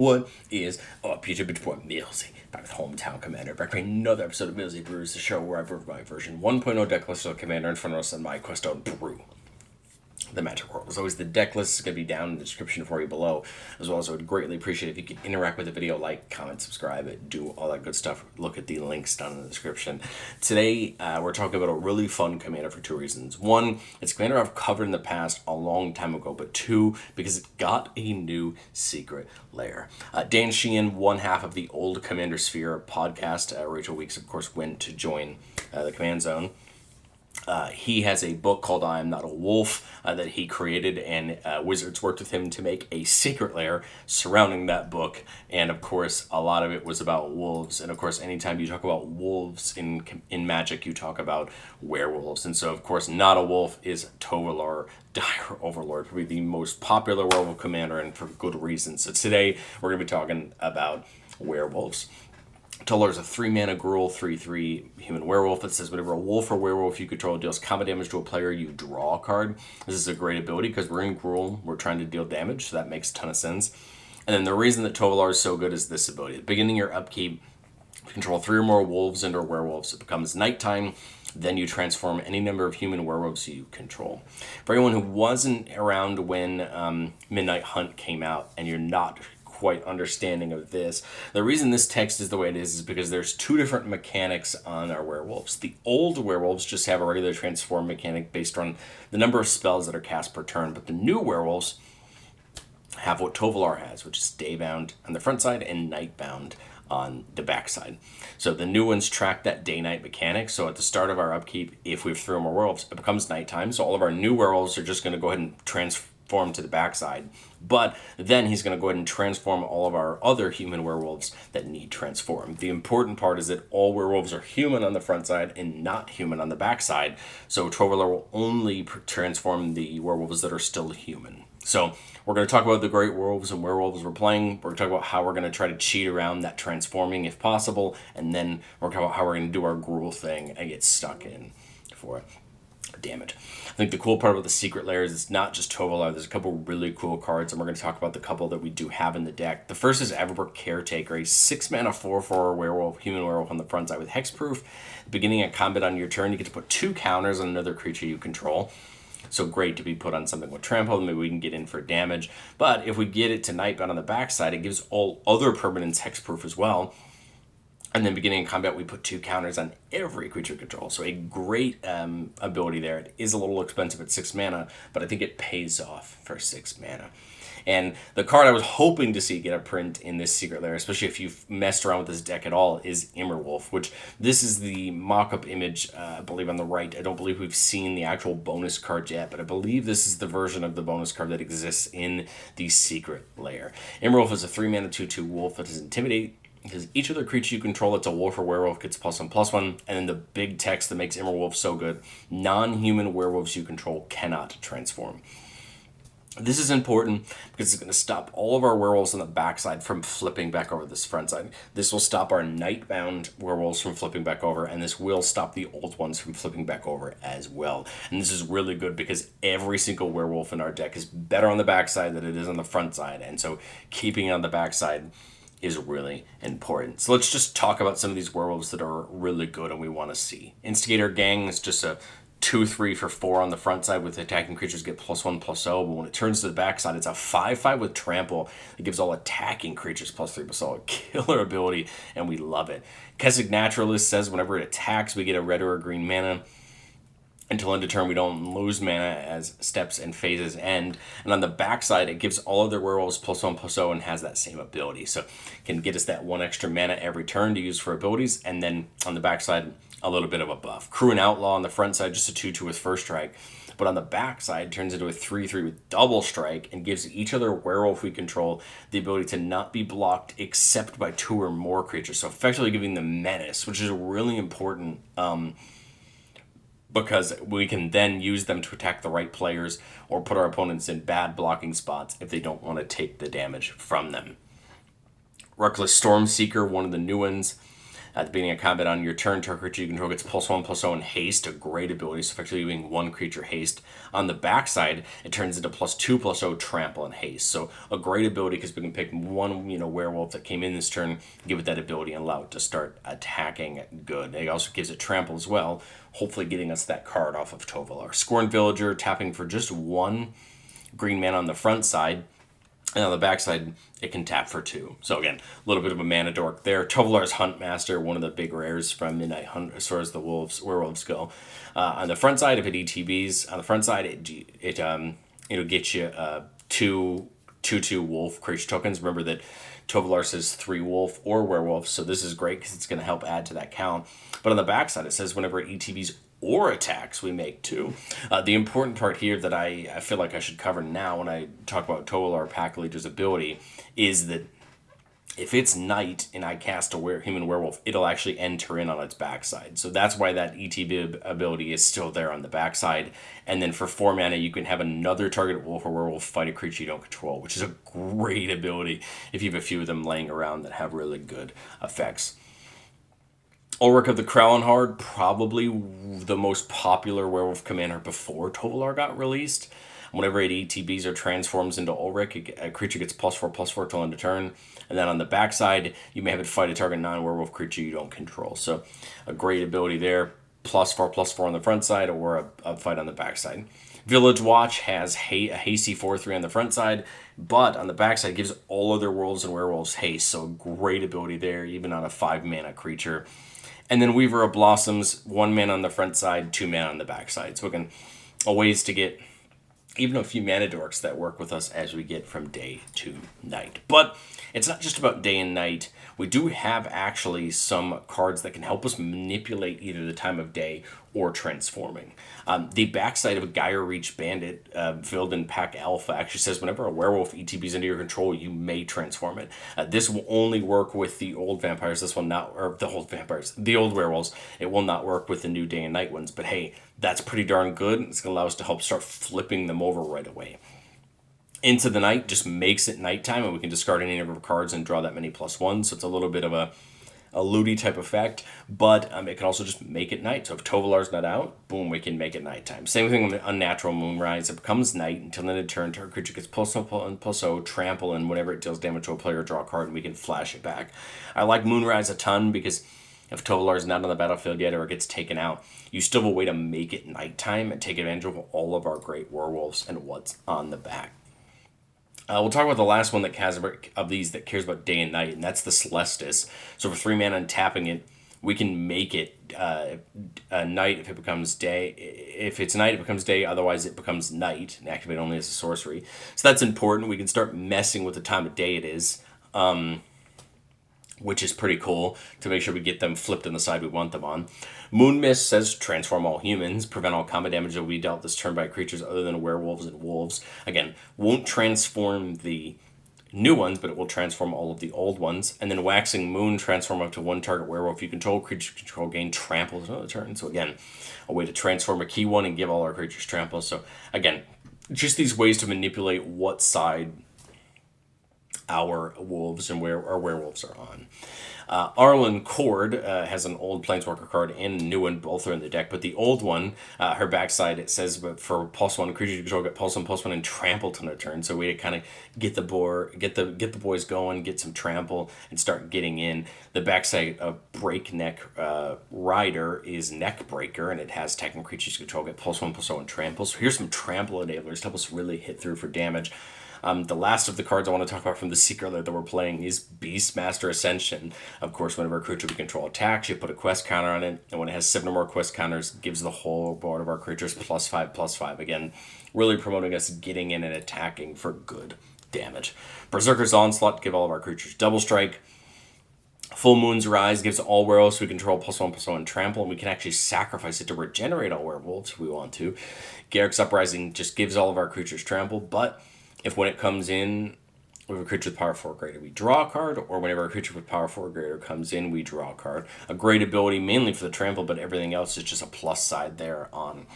What is up, YouTube? It's boy Millsy, back with Hometown Commander, back for another episode of Millsy Brews, the show where I've worked my version 1.0 deck list of Commander in front of us on my quest to brew the Magic World. As always, the deck list is going to be down in the description for you below, as well as I would greatly appreciate if you could interact with the video, like, comment, subscribe, do all that good stuff. Look at the links down in the description. Today, we're talking about a really fun commander for two reasons. One, it's a commander I've covered in the past a long time ago, but two, because it got a new secret lair. Dan Sheehan, one half of the old Commander Sphere podcast, Rachel Weeks, of course, went to join the Command Zone. He has a book called I Am Not a Wolf that he created, and Wizards worked with him to make a secret lair surrounding that book. And of course, a lot of it was about wolves. And of course, anytime you talk about wolves in Magic, you talk about werewolves. And so, of course, Not a Wolf is Tovolar, Dire Overlord, probably the most popular werewolf commander, and for good reason. So today, we're going to be talking about werewolves. Tovolar is a 3-mana Gruul 3/3 human werewolf that says whenever a wolf or werewolf you control deals combat damage to a player, you draw a card. This is a great ability because we're in Gruul, we're trying to deal damage, so that makes a ton of sense. And then the reason that Tovolar is so good is this ability. At the beginning of your upkeep, you control 3 or more wolves and or werewolves. It becomes nighttime, then you transform any number of human werewolves you control. For anyone who wasn't around when Midnight Hunt came out and you're not quite understanding of this, the reason this text is the way it is because there's two different mechanics on our werewolves. The old werewolves just have a regular transform mechanic based on the number of spells that are cast per turn, but the new werewolves have what Tovolar has, which is daybound on the front side and nightbound on the back side. So the new ones track that day-night mechanic. So at the start of our upkeep, if we have 3 or more werewolves, it becomes nighttime. So all of our new werewolves are just going to go ahead and transform to the backside. But then he's going to go ahead and transform all of our other human werewolves that need transform. The important part is that all werewolves are human on the front side and not human on the backside. So Tovolar will only transform the werewolves that are still human. So we're going to talk about the great werewolves and werewolves we're playing. We're going to talk about how we're going to try to cheat around that transforming if possible. And then we're going to talk about how we're going to do our Gruul thing and get stuck in for it. Damn it. I think the cool part about the secret lair is it's not just Tovolar. There's a couple really cool cards, and we're going to talk about the couple that we do have in the deck. The first is Everbrook Caretaker, a 6-mana 4/4 werewolf, human werewolf on the front side with hexproof. Beginning of combat on your turn, you get to put 2 counters on another creature you control. So great to be put on something with trample, maybe we can get in for damage. But if we get it to nightbound on the backside, it gives all other permanents hexproof as well. And then beginning in combat, we put 2 counters on every creature control. So a great ability there. It is a little expensive at 6 mana, but I think it pays off for 6 mana. And the card I was hoping to see get a print in this secret lair, especially if you've messed around with this deck at all, is Immerwolf, which this is the mock-up image, I believe, on the right. I don't believe we've seen the actual bonus card yet, but I believe this is the version of the bonus card that exists in the secret lair. Immerwolf is a 3-mana 2/2 wolf that is Intimidate. Because each other creature you control that's a wolf or werewolf gets +1/+1, and then the big text that makes Immerwolf so good: non-human werewolves you control cannot transform. This is important because it's going to stop all of our werewolves on the backside from flipping back over this front side. This will stop our nightbound werewolves from flipping back over, and this will stop the old ones from flipping back over as well. And this is really good because every single werewolf in our deck is better on the backside than it is on the front side, and so keeping it on the backside is really important. So let's just talk about some of these werewolves that are really good and we want to see. Instigator Gang is just a 2/3 for 4 on the front side with attacking creatures get +1/+0, but when it turns to the back side, it's a 5/5 with trample. It gives all attacking creatures +3/+0, a killer ability, and we love it. Kessig Naturalist says whenever it attacks, we get a red or a green mana. Until end of turn, we don't lose mana as steps and phases end. And on the backside, it gives all other werewolves +1/+0 and has that same ability. So it can get us that 1 extra mana every turn to use for abilities. And then on the backside, a little bit of a buff. Crew and Outlaw on the front side, just a 2/2 with first strike. But on the backside, turns into a 3/3 with double strike and gives each other werewolf we control the ability to not be blocked except by 2 or more creatures. So effectively giving them menace, which is really important. Because we can then use them to attack the right players or put our opponents in bad blocking spots if they don't want to take the damage from them. Reckless Stormseeker, one of the new ones. At the beginning of combat on your turn, target creature you control gets +1/+0 and haste, a great ability, so effectively doing one creature haste. On the backside, it turns into +2/+0 trample and haste. So a great ability because we can pick one, werewolf that came in this turn, give it that ability and allow it to start attacking good. It also gives it trample as well, hopefully getting us that card off of Tovolar. Scorn Villager, tapping for just one green mana on the front side. And on the backside, it can tap for 2. So again, a little bit of a mana dork there. Tovolar's Huntmaster, one of the big rares from Midnight Hunt, as far as the werewolves go. On the front side, if it ETBs, on the front side, it'll get you 2/2 wolf creature tokens. Remember that Tovolar says 3 wolf or werewolf, so this is great because it's going to help add to that count. But on the backside, it says whenever it ETBs or attacks, we make 2. The important part here that I feel like I should cover now when I talk about Tovolar Pack Leader's ability is that if it's night and I cast a human werewolf, it'll actually enter in on its backside. So that's why that ETB ability is still there on the backside. And then for 4 mana, you can have another target wolf or werewolf fight a creature you don't control, which is a great ability if you have a few of them laying around that have really good effects. Ulrich of the Krallenhard, probably the most popular werewolf commander before Tovolar got released. Whenever it ETBs or transforms into Ulrich, a creature gets +4/+4 till end of turn. And then on the backside, you may have it fight a target non-werewolf creature you don't control. So a great ability there. +4/+4 on the front side or a fight on the backside. Village Watch has a hasty 4/3 on the front side, but on the backside gives all other wolves and werewolves haste. So great ability there, even on a 5 mana creature. And then Weaver of Blossoms, 1 mana on the front side, 2 mana on the back side. So again, a ways to get even a few mana dorks that work with us as we get from day to night. But it's not just about day and night. We do have actually some cards that can help us manipulate either the time of day or transforming. The backside of a Gyre Reach Bandit, filled in Pack Alpha, actually says whenever a werewolf ETBs into your control, you may transform it. This will only work with the old vampires. This will not, or the old vampires, the old werewolves. It will not work with the new day and night ones. But hey, that's pretty darn good. It's going to allow us to help start flipping them over right away. Into the Night just makes it nighttime, and we can discard any number of cards and draw that many +1. So it's a little bit of a looty type effect, but it can also just make it night. So if Tovolar's not out, boom, we can make it nighttime. Same thing with Unnatural Moonrise. It becomes night until the end of turn. Target creature gets +1/+0, trample, and whenever it deals damage to a player, draw a card, and we can flash it back. I like Moonrise a ton because if Tovolar's not on the battlefield yet or it gets taken out, you still have a way to make it nighttime and take advantage of all of our great werewolves and what's on the back. We'll talk about the last one that has of these that cares about day and night, and that's the Celestis. So for 3 mana and tapping it, we can make it night if it becomes day. If it's night, it becomes day. Otherwise, it becomes night and activate only as a sorcery. So that's important. We can start messing with the time of day it is, which is pretty cool to make sure we get them flipped on the side we want them on. Moon Mist says transform all humans, prevent all combat damage that will be dealt this turn by creatures other than werewolves and wolves. Again, won't transform the new ones, but it will transform all of the old ones. And then Waxing Moon, transform up to 1 target werewolf you control. Creature control gain trample another turn. So again, a way to transform a key one and give all our creatures trample. So again, just these ways to manipulate what side our wolves and where our werewolves are on. Arlen Cord has an old Planeswalker card and a new one, both are in the deck, but the old one, her backside, it says but for +1 creature you control, get +1/+1 and trample to a turn. So we kind of get the boys going, get some trample, and start getting in. The backside of Breakneck Rider is Neckbreaker, and it has attacking creatures you control, get +1/+0 and trample. So here's some trample enablers to help us really hit through for damage. The last of the cards I want to talk about from the secret alert that we're playing is Beastmaster Ascension. Of course, whenever a creature we control attacks, you put a quest counter on it, and when it has 7 or more quest counters, it gives the whole board of our creatures +5/+5. Again, really promoting us getting in and attacking for good damage. Berserker's Onslaught, give all of our creatures double strike. Full Moon's Rise gives all werewolves we control +1/+1 and trample, and we can actually sacrifice it to regenerate all werewolves if we want to. Garrick's Uprising just gives all of our creatures trample, but if when it comes in, we have a creature with power 4 or greater, we draw a card, or whenever a creature with power 4 or greater comes in, we draw a card. A great ability, mainly for the trample, but everything else is just a plus side there on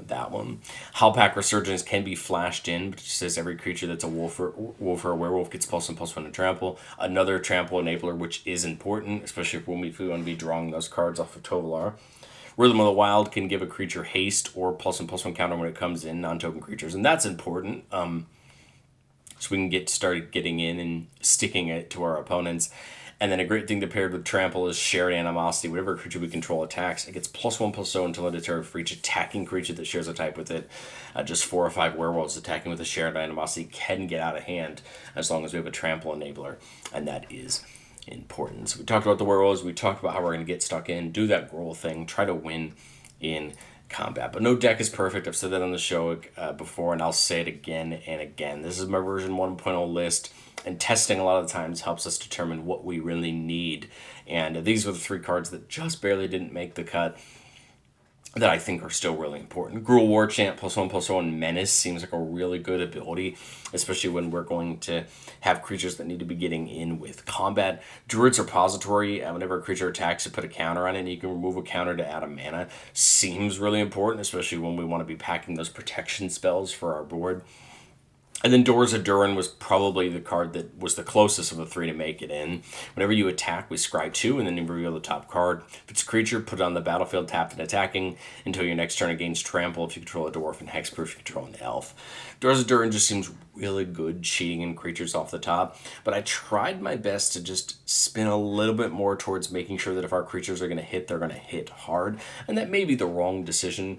that one. Howlpack Resurgence can be flashed in, but it says every creature that's a wolf or a werewolf gets +1/+1 to trample. Another trample enabler, which is important, especially if we want to be drawing those cards off of Tovolar. Rhythm of the Wild can give a creature haste or +1/+1 counter when it comes in, non-token creatures, and that's important. So we can get started getting in and sticking it to our opponents. And then a great thing to pair with Trample is Shared Animosity. Whatever creature we control attacks, it gets +1/+0 until it deterred for each attacking creature that shares a type with it. Just 4 or 5 werewolves attacking with a Shared Animosity can get out of hand as long as we have a Trample enabler, and that is important. So we talked about the werewolves. We talked about how we're going to get stuck in, do that Gruul thing, try to win in combat. But no deck is perfect. I've said that on the show before, and I'll say it again and again. This is my version 1.0 list, and testing a lot of the times helps us determine what we really need. And these were the 3 cards that just barely didn't make the cut that I think are still really important. Gruul War Chant +1/+1 Menace seems like a really good ability, especially when we're going to have creatures that need to be getting in with combat. Druid's Repository, whenever a creature attacks, you put a counter on it, and you can remove a counter to add a mana. Seems really important, especially when we want to be packing those protection spells for our board. And then Doors of Durin was probably the card that was the closest of the 3 to make it in. Whenever you attack, we scry 2, and then you reveal the top card. If it's a creature, put it on the battlefield tapped and attacking until your next turn it gains Trample if you control a dwarf, and Hexproof if you control an elf. Doors of Durin just seems really good cheating in creatures off the top, but I tried my best to just spin a little bit more towards making sure that if our creatures are going to hit, they're going to hit hard. And that may be the wrong decision,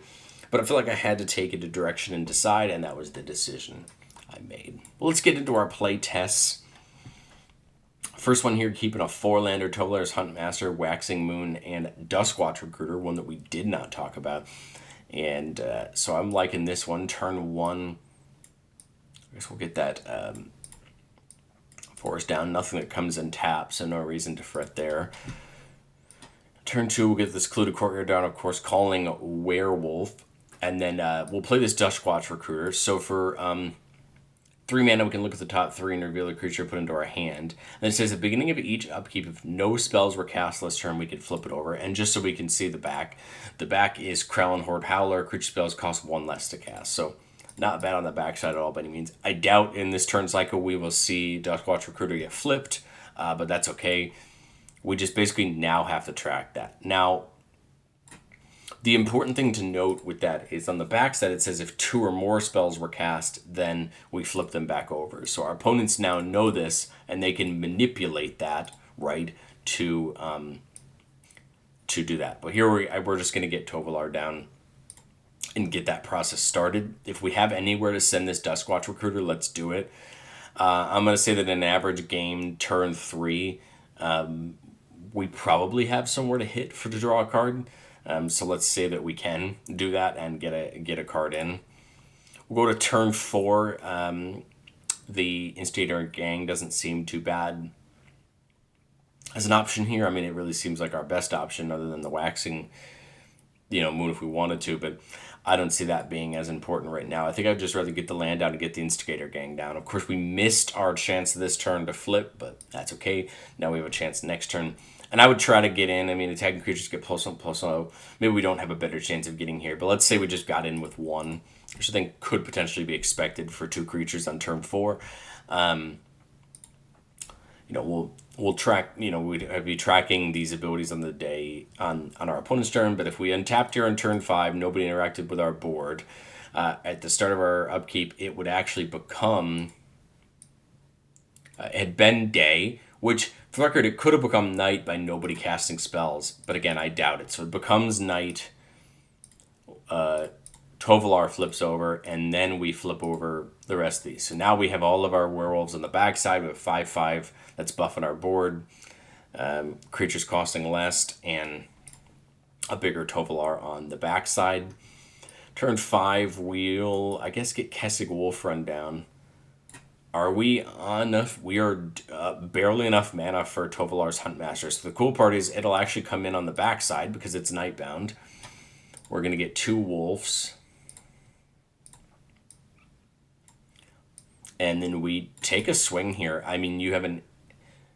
but I feel like I had to take it a direction and decide, and that was the decision I made. Well, let's get into our play tests. First one here, keeping a 4-lander, Tovolar's Huntmaster, Waxing Moon, and Duskwatch Recruiter, one that we did not talk about. And so I'm liking this one. Turn 1, I guess we'll get that forest down. Nothing that comes in tap, so no reason to fret there. Turn 2, we'll get this Clued Courtyard down, of course, calling Werewolf. And then we'll play this Duskwatch Recruiter. So for 3 mana, we can look at the top 3 and reveal a creature put into our hand. And it says at the beginning of each upkeep, if no spells were cast last turn, we could flip it over. And just so we can see the back is Krellin Horde Howler. Creature spells cost 1 less to cast. So not bad on the backside at all by any means. I doubt in this turn cycle we will see Duskwatch Recruiter get flipped, but that's okay. We just basically now have to track that. Now, the important thing to note with that is on the backside it says if 2 or more spells were cast, then we flip them back over. So our opponents now know this, and they can manipulate that, right, to do that. But here we're just going to get Tovolar down and get that process started. If we have anywhere to send this Duskwatch Recruiter, let's do it. I'm going to say that in an average game, turn 3, we probably have somewhere to hit to draw a card. So let's say that we can do that and get a card in. We'll go to turn 4. The Instigator Gang doesn't seem too bad as an option here. I mean, it really seems like our best option other than the Waxing, Moon if we wanted to, but I don't see that being as important right now. I think I'd just rather get the land down and get the Instigator Gang down. Of course, we missed our chance this turn to flip, but that's okay. Now we have a chance next turn. And I would try to get in. I mean, attacking creatures get +1/+0. Maybe we don't have a better chance of getting here. But let's say we just got in with 1, which I think could potentially be expected for 2 creatures on turn 4. We'll track. We'd be tracking these abilities on the day on our opponent's turn. But if we untapped here on turn 5, nobody interacted with our board. At the start of our upkeep, it would actually become. It had been day, which, for the record, it could have become night by nobody casting spells, but again, I doubt it. So it becomes night, Tovolar flips over, and then we flip over the rest of these. So now we have all of our werewolves on the backside. We have 5/5 that's buffing our board, creatures costing less, and a bigger Tovolar on the backside. Turn 5, we'll, I guess, get Kessig Wolf run down. Are we on enough? We are barely enough mana for Tovolar's Huntmaster. So the cool part is it'll actually come in on the backside because it's Nightbound. We're going to get 2 wolves. And then we take a swing here. I mean, you have an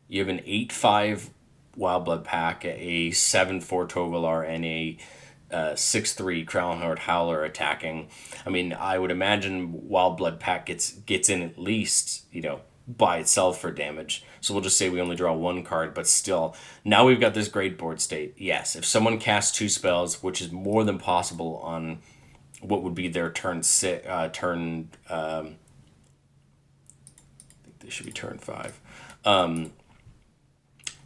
8/5 Wildblood pack, a 7/4 Tovolar, and a 6/3 Crownheart Howler attacking. I mean, I would imagine Wild Blood Pack gets in at least, by itself for damage. So we'll just say we only draw one card, but still, now we've got this great board state. Yes, if someone casts two spells, which is more than possible on what would be their turn turn. I think they should be turn 5.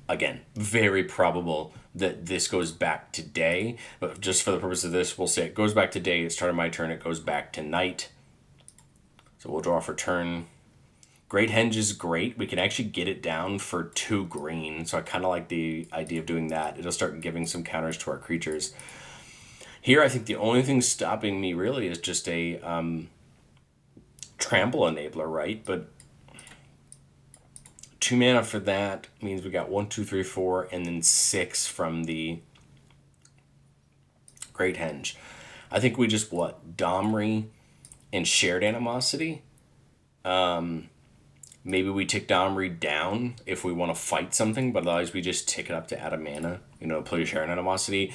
Again, very probable that this goes back to day, but just for the purpose of this, we'll say it goes back to day. It started my turn. It goes back to night. So we'll draw for turn. Great Henge is great. We can actually get it down for 2 green, so I kind of like the idea of doing that. It'll start giving some counters to our creatures. Here, I think the only thing stopping me really is just a trample enabler, right? But 2 mana for that means we got 1, 2, 3, 4, and then 6 from the Great Henge. I think we just, Domri and Shared Animosity? Maybe we tick Domri down if we want to fight something, but otherwise we just tick it up to add a mana, play Shared Animosity.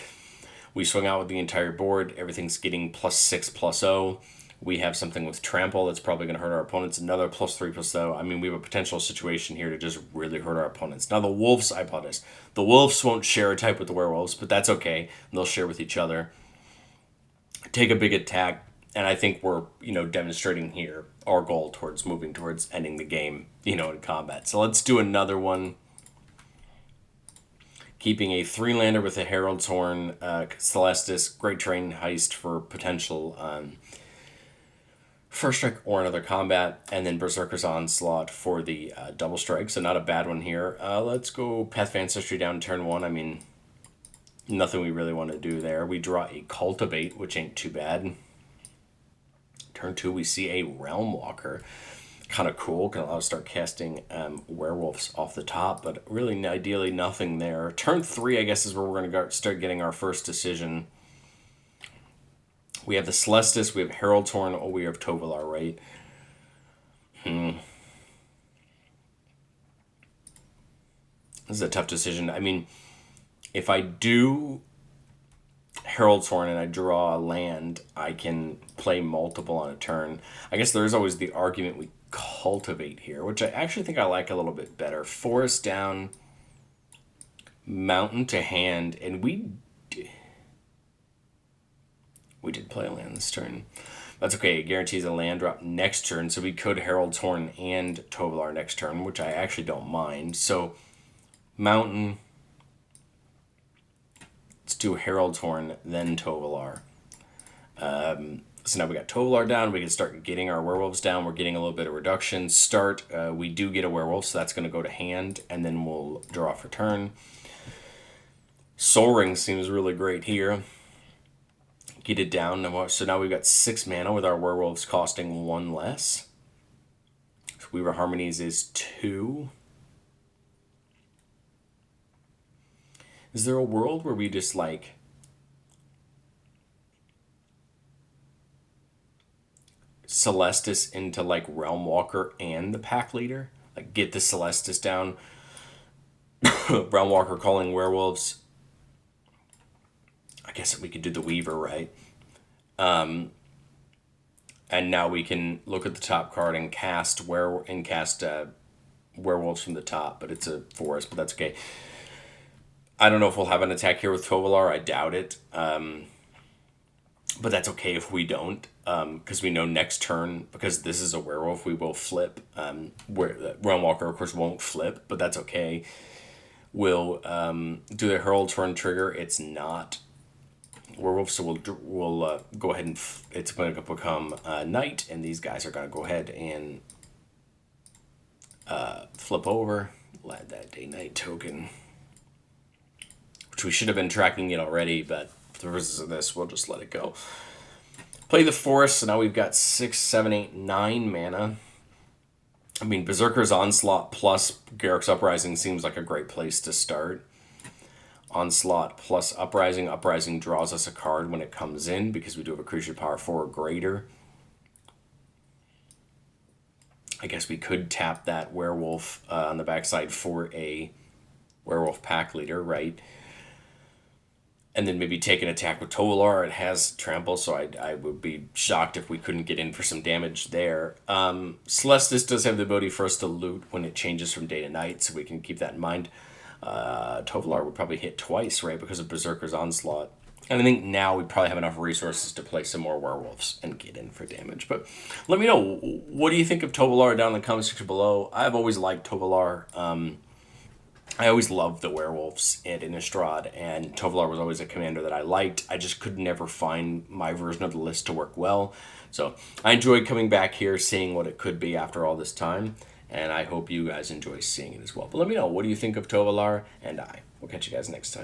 We swing out with the entire board. Everything's getting +6/+0. We have something with Trample that's probably going to hurt our opponents. Another +3/+0. I mean, we have a potential situation here to just really hurt our opponents. Now, the Wolves, I apologize. The Wolves won't share a type with the Werewolves, but that's okay. They'll share with each other. Take a big attack, and I think we're, demonstrating here our goal towards moving towards ending the game, in combat. So let's do another one. Keeping a 3-lander with a Herald's Horn, Celestis, Great Terrain Heist for potential first strike or another combat, and then Berserker's Onslaught for the double strike. So not a bad one here. Let's go Path of Ancestry down turn 1. I mean, nothing we really want to do there. We draw a Cultivate, which ain't too bad. Turn 2, we see a Realm Walker. Kind of cool. Can allow us to start casting Werewolves off the top, but really, ideally, nothing there. Turn 3, I guess, is where we're going to start getting our first decision. We have the Celestis, we have Herald's Horn, or we have Tovolar, right? This is a tough decision. I mean, if I do Herald's Horn and I draw a land, I can play multiple on a turn. I guess there's always the argument we Cultivate here, which I actually think I like a little bit better. Forest down, Mountain to hand, and we did play a land this turn. That's okay. It guarantees a land drop next turn, so we could Herald's Horn and Tovolar next turn, which I actually don't mind. So, Mountain. Let's do Herald's Horn, then Tovolar. So now we got Tovolar down. We can start getting our Werewolves down. We're getting a little bit of reduction. We do get a Werewolf, so that's going to go to hand, and then we'll draw for turn. Soul Ring seems really great here. Get it down. So now we've got 6 mana with our Werewolves costing 1 less. So Weaver Harmonies is 2. Is there a world where we just Celestis into Realm Walker and the Pack Leader? Get the Celestis down. Realm Walker calling Werewolves. I guess we could do the Weaver, right? And now we can look at the top card and cast Werewolves from the top, but it's a forest, but that's okay. I don't know if we'll have an attack here with Tovolar. I doubt it. But that's okay if we don't, because we know next turn, because this is a Werewolf, we will flip. Realm Walker, of course, won't flip, but that's okay. We'll do the Herald's Horn trigger. It's not Werewolf, so we'll go ahead and it's going to become Night, and these guys are going to go ahead and flip over. We'll add that Day-Night token, which we should have been tracking it already, but for the purposes of this, we'll just let it go. Play the Forest, so now we've got 6, 7, 8, 9 mana. I mean, Berserker's Onslaught plus Garruk's Uprising seems like a great place to start. Onslaught plus Uprising. Uprising draws us a card when it comes in because we do have a creature power 4 or greater. I guess we could tap that Werewolf on the backside for a Werewolf Pack Leader, right? and then maybe take an attack with Tovolar. It has trample, so I would be shocked if we couldn't get in for some damage there. Celestis does have the ability for us to loot when it changes from day to night, so we can keep that in mind. Tovolar would probably hit twice, right, because of Berserker's Onslaught. And I think now we probably have enough resources to play some more Werewolves and get in for damage. But let me know, what do you think of Tovolar down in the comment section below? I've always liked Tovolar. I always loved the Werewolves and Innistrad, and Tovolar was always a commander that I liked. I just could never find my version of the list to work well. So I enjoyed coming back here, seeing what it could be after all this time, and I hope you guys enjoy seeing it as well. But let me know, what do you think of Tovolar? And I will catch you guys next time.